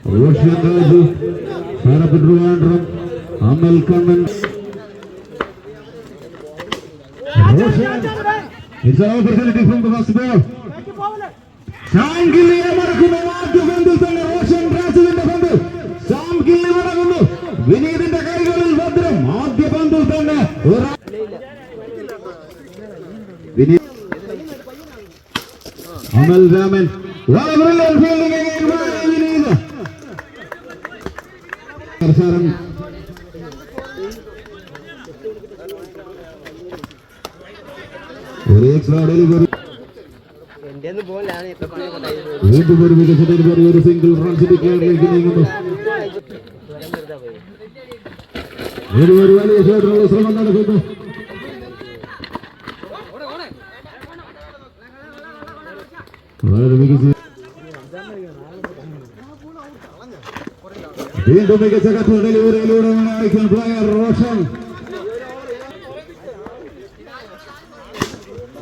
Russian Raju, Sarapatruandram, Amal Kaman. Russian, it's an opportunity from the first ball. Sam Gilly Amarkuno, the Vandal, Russian Raju in the Vandal. Sam Gilly Maraguno, we need in the Kaigal Vadram, not the Vandal Thunder. We need Amal Zaman. What a brilliant fielding again, we need. Sarsaram. Extra delivery. Very single run to declare very to make a second delivery, I can play a Roshan.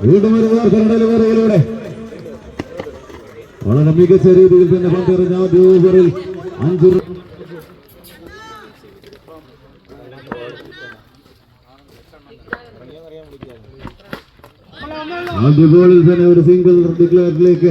Delivery. One of the biggest series is in the front now, the overall Anjur. On the ball is another single declared like.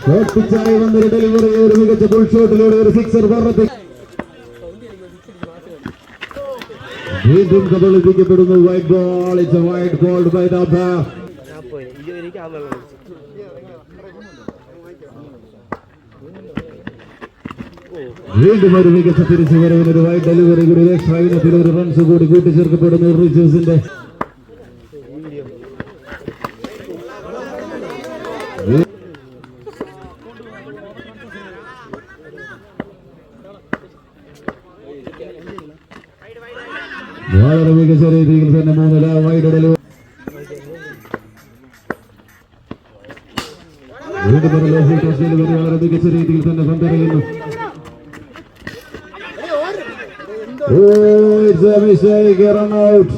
Short pitch on the delivery, a full shot delivery, sixer for the white ball, it's a white ball by the back. Wind over the wicket, the white delivery, good extra, runs so good, good to circle on the reaches in the white delivery. Oh, it's a mistake, run out.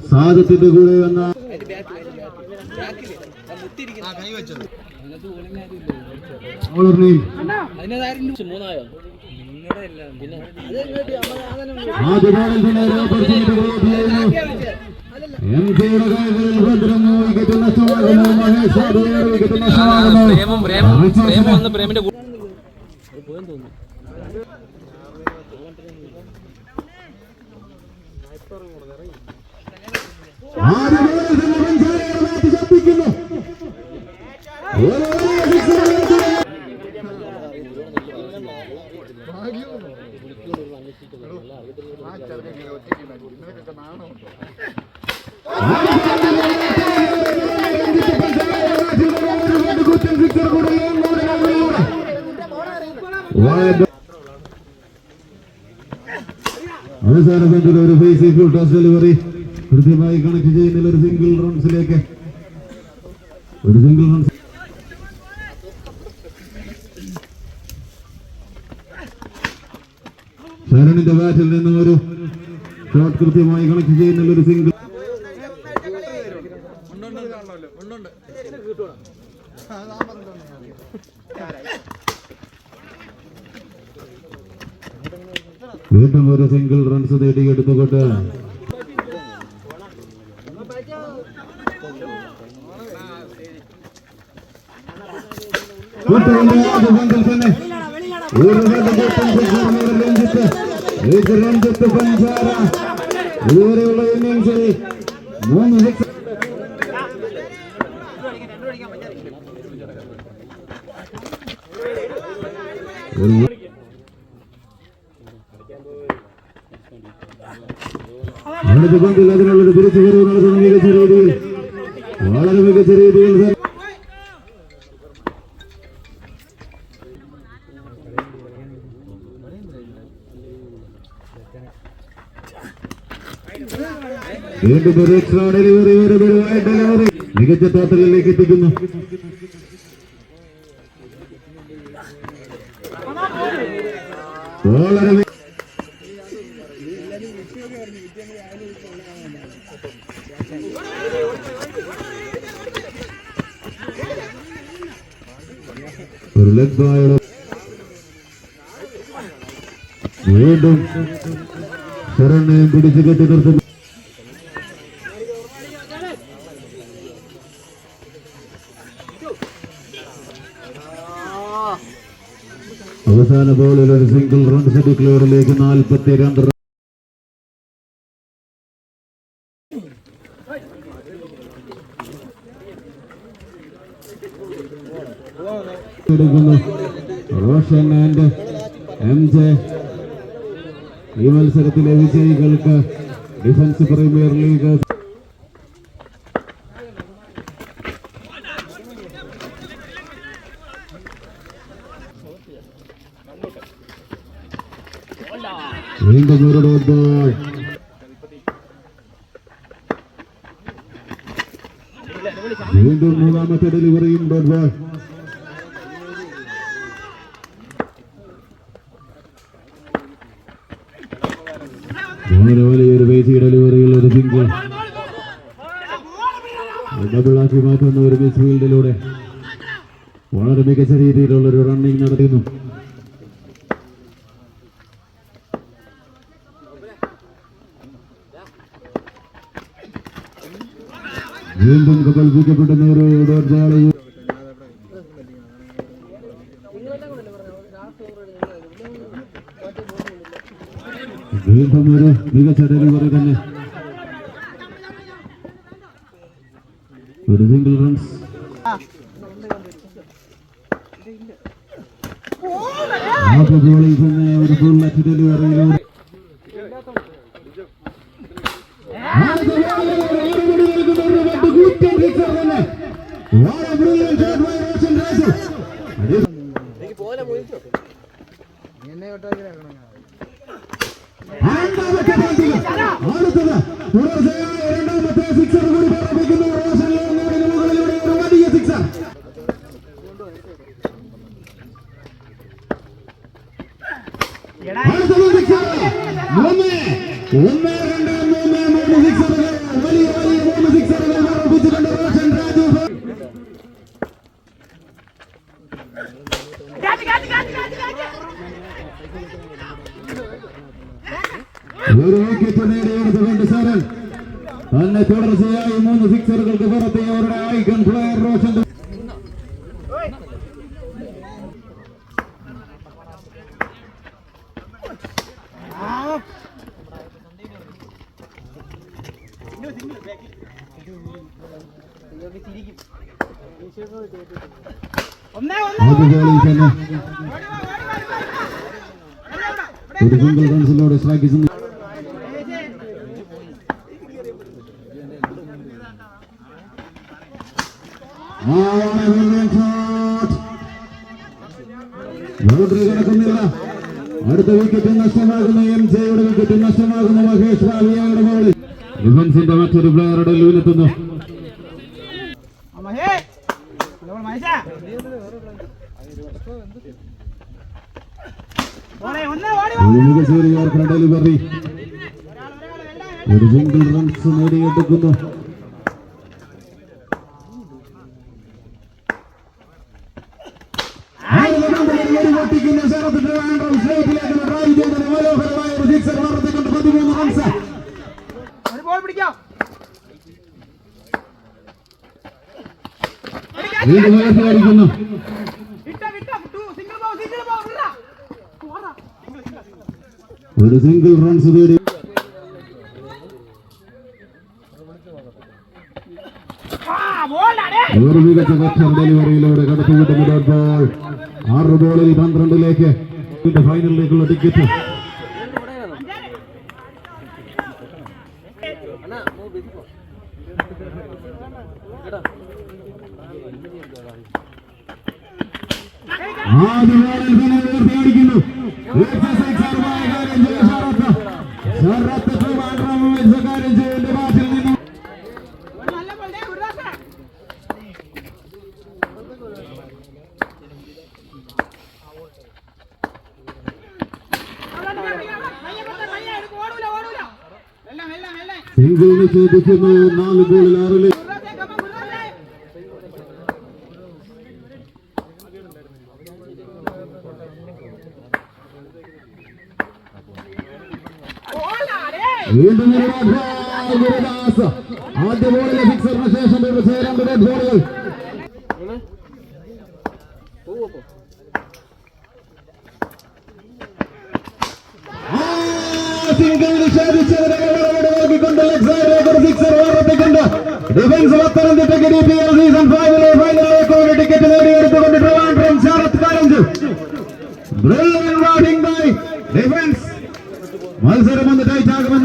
Sadati the good one. Toss delivery. Pratibhai connect ചെയ്യുന്ന ഒരു single റൺസിലേക്ക് ഒരു single runs ശരണിന്റെ ബാറ്റിൽ നിന്നും ഒരു shot കൃത്യമായി connect ചെയ്യുന്ന ഒരു single വീണ്ടും ഒരു സിംഗിൾ റൺസ് നേടിയെടുത്തുകൊണ്ട് രഞ്ജിത്ത് പഞ്ചാര ഇതുവരെയുള്ള ഇന്നിംഗ്സിൽ 3 സിക്സ് അതിനുള്ളൊരു തിരിച്ചുവരവ് നടത്തുന്ന മികച്ച രീതിയിൽ വളരെ മികച്ച രീതിയിൽ വീണ്ടും ഒരു എക്സ്ട്രാ ഡെലിവറി, ഒരു ഡെലിവറി മികച്ച ടോട്ടലിലേക്ക് എത്തിക്കുന്നു. വളരെ ഒരു ലെഗ് ബോൾ വീണ്ടും ശരണ്യം പിടിച്ചു കെട്ടി നിർത്തുന്നു. അവസാന ബോളിൽ ഒരു സിംഗിൾ റൺസ് ഡിക്ലെയറിലേക്ക് 42 റൺ എടുക്കുന്നു. റോഷൻ ആൻഡ് MJ ഈ മത്സരത്തിലെ വിജയികൾക്ക് ഡിഫൻസ് പ്രീമിയർ ലീഗ് വീണ്ടും ഒരു ഡോട്ട് ബോൾ. വീണ്ടും മൂന്നാമത്തെ ഡെലിവറിയും ഡോട്ട് ബോൾ. വലിയൊരു വേദി ഡെലിവറിയിൽ ഒരു സിംഗിൾ ഡബിളാക്കി മാറ്റുന്ന ഒരു മിസ് ഫീൽഡിലൂടെ വളരെ മികച്ച രീതിയിലുള്ള ഒരു റണ്ണിങ് നടത്തുന്നു. വീണ്ടും കൽപ്പിക്കപ്പെടുന്ന ഒരു ഡോട്ട് ബോൾ. വീണ്ടും ഒരു മികച്ച ഡെലിവറി തന്നെ, ഒരു സിംഗിൾ റൺസ്. ആദ്യ ബോളിൽ തന്നെ ഒരു ബുള്ളറ്റ് ഡെലിവറിയിലൂടെ രണ്ടാമത്തെ സിക്സർ കൂടി പറപ്പിക്കുന്നു. മുകളിലൂടെ ഒരു വലിയ സിക്സർ. മൂന്ന് സിക്സറുകൾ, വലിയ മൂന്ന് സിക്സറുകൾ പറപ്പിച്ചിട്ടുണ്ട് റോഷൻ രാജു. ഒരു വിക്കറ്റ് നേടിയെടുത്തുകൊണ്ട് സരൺ തന്നെ തുടർച്ചയായി 3 സിക്സറുകൾക്ക് പുറത്തെ അവരുടെ ഐക്കൺ പ്ലെയർ റോഷൻ. ഒരു സിംഗിൾ റൺസിലൂടെ ശ്ലാഘിക്കുന്നു. കിടക്കുന്നില്ല. അടുത്ത വിക്കറ്റ് നഷ്ടമാകുന്നു. MJയുടെ വിക്കറ്റ് നഷ്ടമാകുന്നു. മഹേഷ് ഭാവിയയുടെ ബോളിൽ ഡിഫൻസിന്റെ മറ്റൊരു പ്ലെയറുടെ ലൂലെത്തുന്നു. ഡെലിവറി ഒരു സിംഗിൾ റൺസ് നേടിയെടുക്കുന്നു. അടിക്കുന്നു. ഒരു സിംഗിൾ റൺസ് നേടി. ഒരു മികച്ച കച്ചർ ഡെലിവറിയിലൂടെ കടത്തിവിട്ടുന്ന ഡോട്ട് ബോൾ. 6 ബോളിൽ 12ലേക്ക് ഫൈനലിലേക്കുള്ള ടിക്കറ്റ്. ആദ്യ ബോളിൽ തന്നെ ഉയർത്തിയടിക്കുന്നു. കാര്യം ചെയ്യേണ്ട ബാറ്റിൽ സിംഗിൾ നിഷേധിക്കുന്നു. 4 ഗോളിൽ 6. വീണ്ടും ഗുരുദാസ് ആദ്യ ബോളിലെ സിക്സറിന് ശേഷം രണ്ട് റെഡ് ബോളുകൾ. സിംഗിൾ നിഷേധിച്ചതിനെ നോക്കിക്കൊണ്ട് സിക്സർ ഓർമ്മിപ്പിക്കൊണ്ട് ഡിഫൻസ് പത്തനംതിട്ടയ്ക്ക് DPL സീസൺ 5 ഫൈനലിലേക്ക് ടിക്കറ്റ് നേടിയെടുത്തുകൊണ്ട് ട്രിവാൻഡ്രം ശരത് കാരഞ്ചു. Brilliant batting by defence. മത്സരം ഒന്ന് ടൈറ്റ് ആകുമെന്ന്